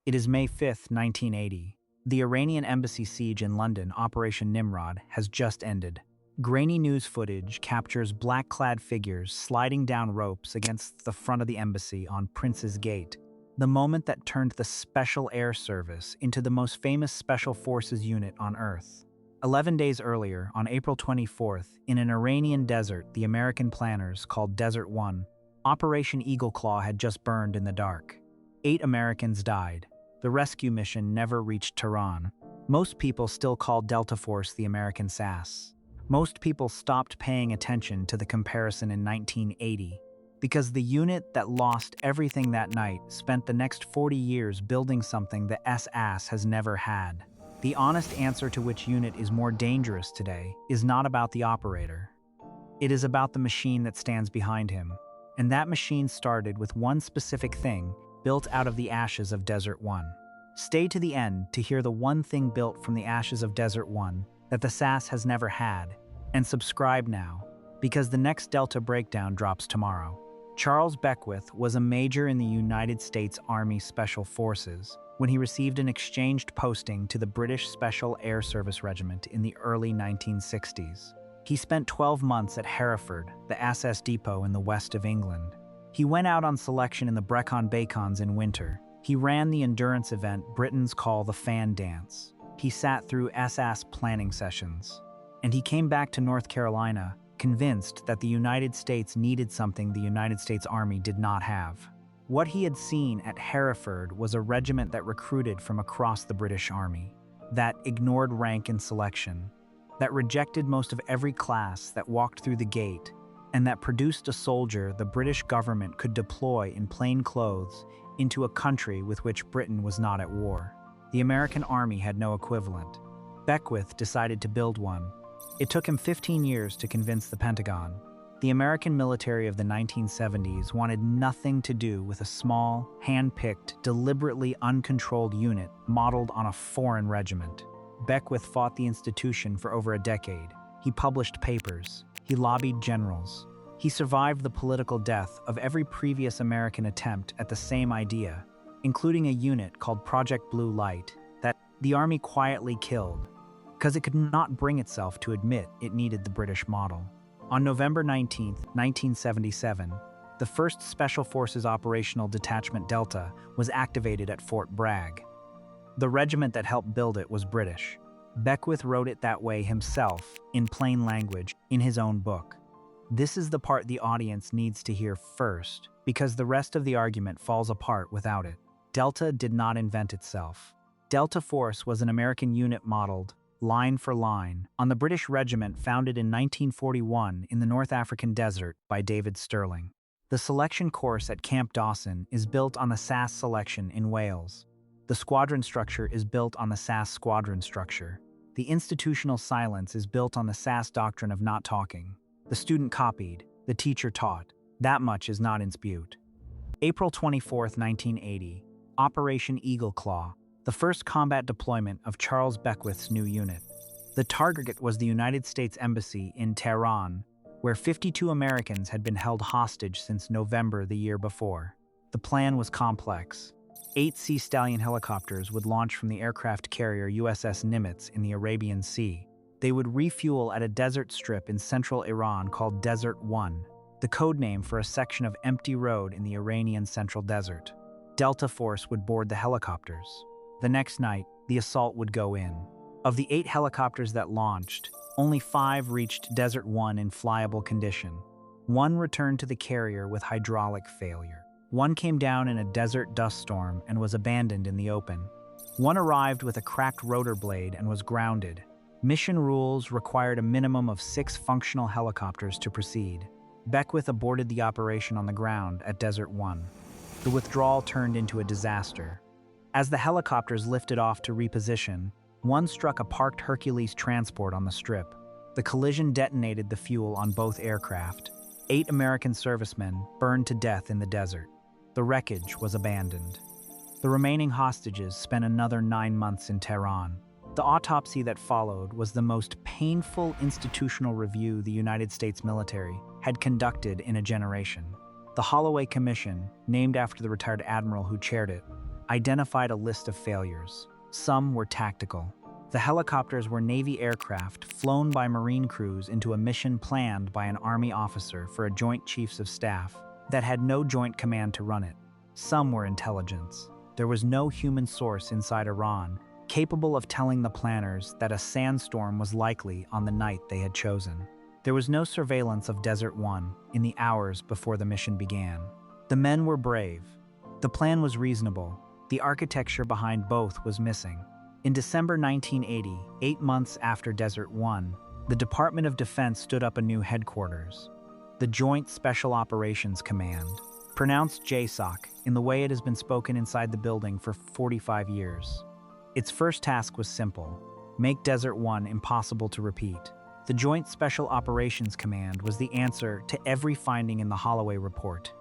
It is May 5, 1980. The Iranian embassy siege in London, Operation Nimrod, has just ended. Grainy news footage captures black-clad figures sliding down ropes against the front of the embassy on Prince's Gate, the moment that turned the Special Air Service into the most famous Special Forces unit on Earth. 11 days earlier, on April 24th, in an Iranian desert the American planners called Desert One, Operation Eagle Claw had just burned in the dark. 8 Americans died. The rescue mission never reached Tehran. Most people still called Delta Force the American SAS. Most people stopped paying attention to the comparison in 1980, because the unit that lost everything that night spent the next 40 years building something the SAS has never had. The honest answer to which unit is more dangerous today is not about the operator. It is about the machine that stands behind him. And that machine started with one specific thing built out of the ashes of Desert One. Stay to the end to hear the one thing built from the ashes of Desert One that the SAS has never had. And subscribe now, because the next Delta breakdown drops tomorrow. Charles Beckwith was a major in the United States Army Special Forces when he received an exchanged posting to the British Special Air Service Regiment in the early 1960s. He spent 12 months at Hereford, the SS depot in the west of England. He went out on selection in the Brecon Bacons in winter. He ran the endurance event Britons call the Fan Dance. He sat through SAS planning sessions. And he came back to North Carolina, convinced that the United States needed something the United States Army did not have. What he had seen at Hereford was a regiment that recruited from across the British Army, that ignored rank and selection, that rejected most of every class that walked through the gate, and that produced a soldier the British government could deploy in plain clothes into a country with which Britain was not at war. The American Army had no equivalent. Beckwith decided to build one. It took him 15 years to convince the Pentagon. The American military of the 1970s wanted nothing to do with a small, hand-picked, deliberately uncontrolled unit modeled on a foreign regiment. Beckwith fought the institution for over a decade. He published papers. He lobbied generals. He survived the political death of every previous American attempt at the same idea, including a unit called Project Blue Light that the Army quietly killed because it could not bring itself to admit it needed the British model. On November 19, 1977, the 1st Special Forces Operational Detachment Delta was activated at Fort Bragg. The regiment that helped build it was British. Beckwith wrote it that way himself, in plain language, in his own book. This is the part the audience needs to hear first, because the rest of the argument falls apart without it. Delta did not invent itself. Delta Force was an American unit modeled, line for line, on the British regiment founded in 1941 in the North African desert by David Stirling. The selection course at Camp Dawson is built on the SAS selection in Wales. The squadron structure is built on the SAS squadron structure. The institutional silence is built on the SAS doctrine of not talking. The student copied, the teacher taught. That much is not in dispute. April 24, 1980, Operation Eagle Claw, the first combat deployment of Charles Beckwith's new unit. The target was the United States Embassy in Tehran, where 52 Americans had been held hostage since November the year before. The plan was complex. 8 Sea Stallion helicopters would launch from the aircraft carrier USS Nimitz in the Arabian Sea. They would refuel at a desert strip in central Iran called Desert One, the code name for a section of empty road in the Iranian Central Desert. Delta Force would board the helicopters. The next night, the assault would go in. Of the 8 helicopters that launched, only 5 reached Desert One in flyable condition. 1 returned to the carrier with hydraulic failure. 1 came down in a desert dust storm and was abandoned in the open. 1 arrived with a cracked rotor blade and was grounded. Mission rules required a minimum of 6 functional helicopters to proceed. Beckwith aborted the operation on the ground at Desert One. The withdrawal turned into a disaster. As the helicopters lifted off to reposition, 1 struck a parked Hercules transport on the strip. The collision detonated the fuel on both aircraft. 8 American servicemen burned to death in the desert. The wreckage was abandoned. The remaining hostages spent another 9 months in Tehran. The autopsy that followed was the most painful institutional review the United States military had conducted in a generation. The Holloway Commission, named after the retired admiral who chaired it, identified a list of failures. Some were tactical. The helicopters were Navy aircraft flown by Marine crews into a mission planned by an Army officer for a Joint Chiefs of Staff that had no joint command to run it. Some were intelligence. There was no human source inside Iran capable of telling the planners that a sandstorm was likely on the night they had chosen. There was no surveillance of Desert One in the hours before the mission began. The men were brave. The plan was reasonable. The architecture behind both was missing. In December 1980, 8 months after Desert One, the Department of Defense stood up a new headquarters, the Joint Special Operations Command, pronounced JSOC in the way it has been spoken inside the building for 45 years. Its first task was simple: make Desert One impossible to repeat. The Joint Special Operations Command was the answer to every finding in the Holloway report.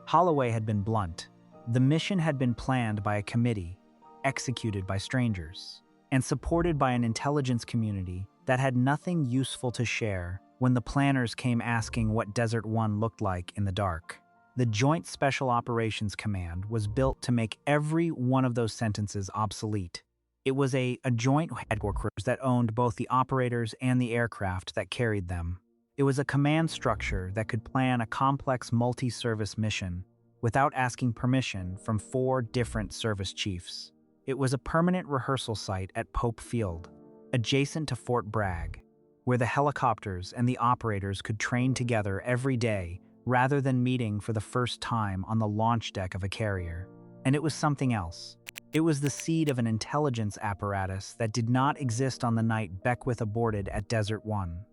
Holloway had been blunt. The mission had been planned by a committee, executed by strangers, and supported by an intelligence community that had nothing useful to share when the planners came asking what Desert One looked like in the dark. The Joint Special Operations Command was built to make every one of those sentences obsolete. It was a joint headquarters that owned both the operators and the aircraft that carried them. It was a command structure that could plan a complex multi-service mission without asking permission from 4 different service chiefs. It was a permanent rehearsal site at Pope Field, adjacent to Fort Bragg, where the helicopters and the operators could train together every day rather than meeting for the first time on the launch deck of a carrier. And it was something else. It was the seed of an intelligence apparatus that did not exist on the night Beckwith aborted at Desert One.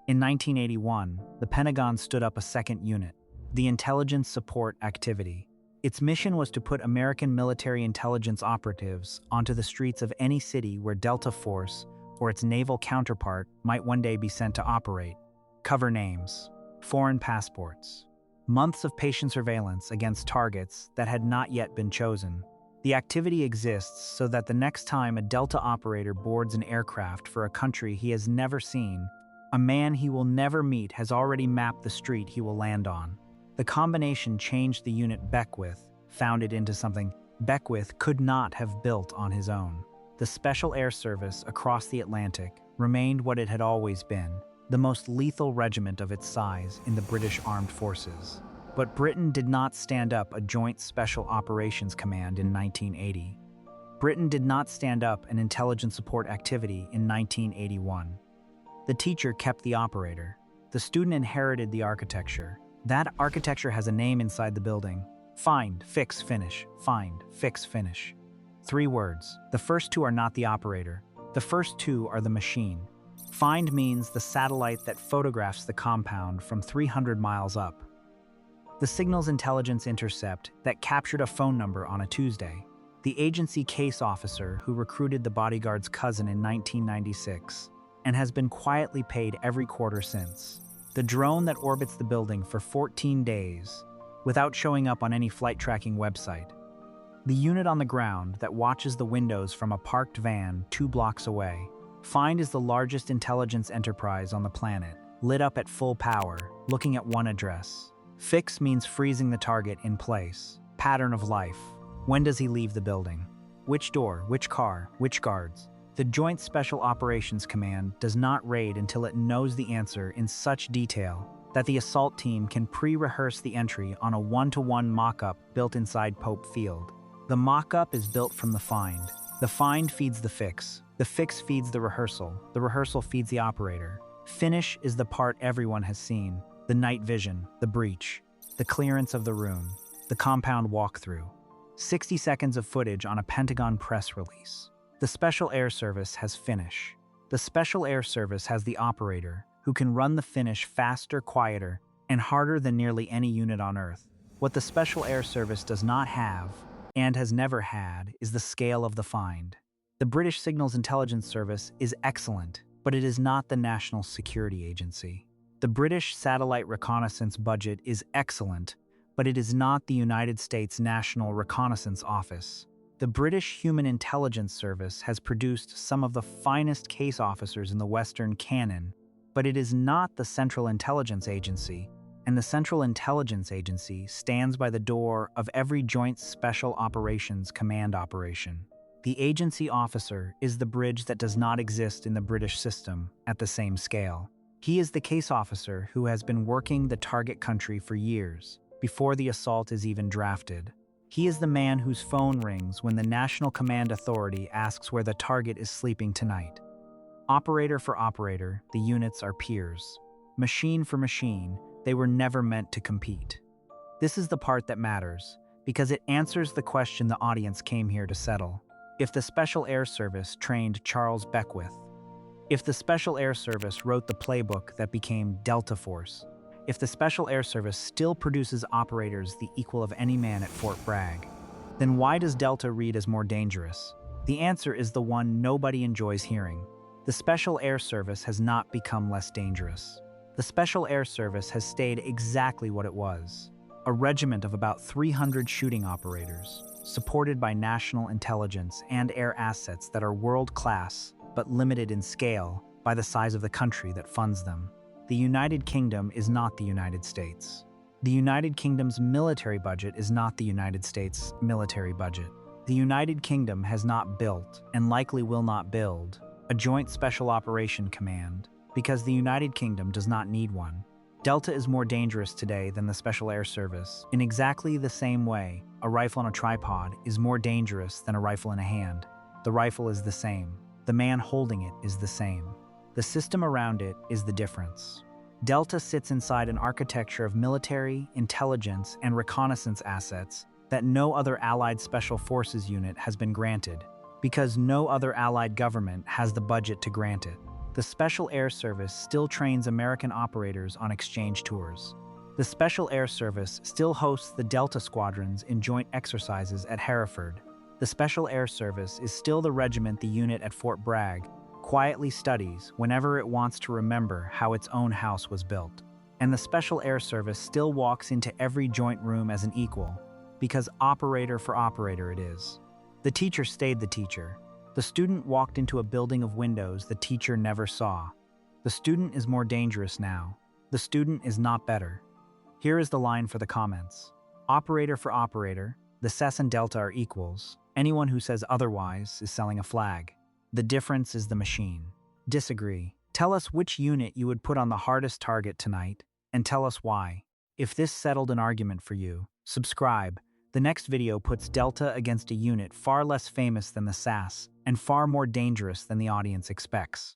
In 1981, the Pentagon stood up a second unit, the Intelligence Support Activity. Its mission was to put American military intelligence operatives onto the streets of any city where Delta Force or its naval counterpart might one day be sent to operate. Cover names, foreign passports, months of patient surveillance against targets that had not yet been chosen. The activity exists so that the next time a Delta operator boards an aircraft for a country he has never seen, a man he will never meet has already mapped the street he will land on. The combination changed the unit Beckwith, founded into something Beckwith could not have built on his own. The Special Air Service across the Atlantic remained what it had always been, the most lethal regiment of its size in the British Armed Forces. But Britain did not stand up a Joint Special Operations Command in 1980. Britain did not stand up an intelligence support activity in 1981. The teacher kept the operator. The student inherited the architecture. That architecture has a name inside the building. Find, fix, finish. Find, fix, finish. 3 words. The first 2 are not the operator. The first 2 are the machine. Find means the satellite that photographs the compound from 300 miles up. The signals intelligence intercept that captured a phone number on a Tuesday. The agency case officer who recruited the bodyguard's cousin in 1996 and has been quietly paid every quarter since. The drone that orbits the building for 14 days without showing up on any flight tracking website. The unit on the ground that watches the windows from a parked van 2 blocks away. Find is the largest intelligence enterprise on the planet, lit up at full power, looking at one address. Fix means freezing the target in place. Pattern of life. When does he leave the building? Which door, which car, which guards? The Joint Special Operations Command does not raid until it knows the answer in such detail that the assault team can pre-rehearse the entry on a 1-to-1 mock-up built inside Pope Field. The mock-up is built from the find. The find feeds the fix feeds the rehearsal feeds the operator. Finish is the part everyone has seen, the night vision, the breach, the clearance of the room, the compound walkthrough. 60 seconds of footage on a Pentagon press release. The Special Air Service has finish. The Special Air Service has the operator who can run the finish faster, quieter, and harder than nearly any unit on Earth. What the Special Air Service does not have, and has never had, is the scale of the find. The British Signals Intelligence Service is excellent, but it is not the National Security Agency. The British Satellite Reconnaissance Budget is excellent, but it is not the United States National Reconnaissance Office. The British Human Intelligence Service has produced some of the finest case officers in the Western canon, but it is not the Central Intelligence Agency, and the Central Intelligence Agency stands by the door of every Joint Special Operations Command operation. The agency officer is the bridge that does not exist in the British system at the same scale. He is the case officer who has been working the target country for years, before the assault is even drafted. He is the man whose phone rings when the National Command Authority asks where the target is sleeping tonight. Operator for operator, the units are peers. Machine for machine, they were never meant to compete. This is the part that matters, because it answers the question the audience came here to settle. If the Special Air Service trained Charles Beckwith, if the Special Air Service wrote the playbook that became Delta Force, if the Special Air Service still produces operators the equal of any man at Fort Bragg, then why does Delta read as more dangerous? The answer is the one nobody enjoys hearing. The Special Air Service has not become less dangerous. The Special Air Service has stayed exactly what it was, a regiment of about 300 shooting operators, supported by national intelligence and air assets that are world-class, but limited in scale by the size of the country that funds them. The United Kingdom is not the United States. The United Kingdom's military budget is not the United States' military budget. The United Kingdom has not built, and likely will not build, a joint special operation command, because the United Kingdom does not need one. Delta is more dangerous today than the Special Air Service. In exactly the same way, a rifle on a tripod is more dangerous than a rifle in a hand. The rifle is the same. The man holding it is the same. The system around it is the difference. Delta sits inside an architecture of military, intelligence, and reconnaissance assets that no other Allied Special Forces unit has been granted, because no other Allied government has the budget to grant it. The Special Air Service still trains American operators on exchange tours. The Special Air Service still hosts the Delta squadrons in joint exercises at Hereford. The Special Air Service is still the regiment the unit at Fort Bragg quietly studies whenever it wants to remember how its own house was built. And the Special Air Service still walks into every joint room as an equal, because operator for operator it is. The teacher stayed the teacher. The student walked into a building of windows the teacher never saw. The student is more dangerous now. The student is not better. Here is the line for the comments. Operator for operator, the SAS and Delta are equals. Anyone who says otherwise is selling a flag. The difference is the machine. Disagree. Tell us which unit you would put on the hardest target tonight, and tell us why. If this settled an argument for you, subscribe. The next video puts Delta against a unit far less famous than the SAS and far more dangerous than the audience expects.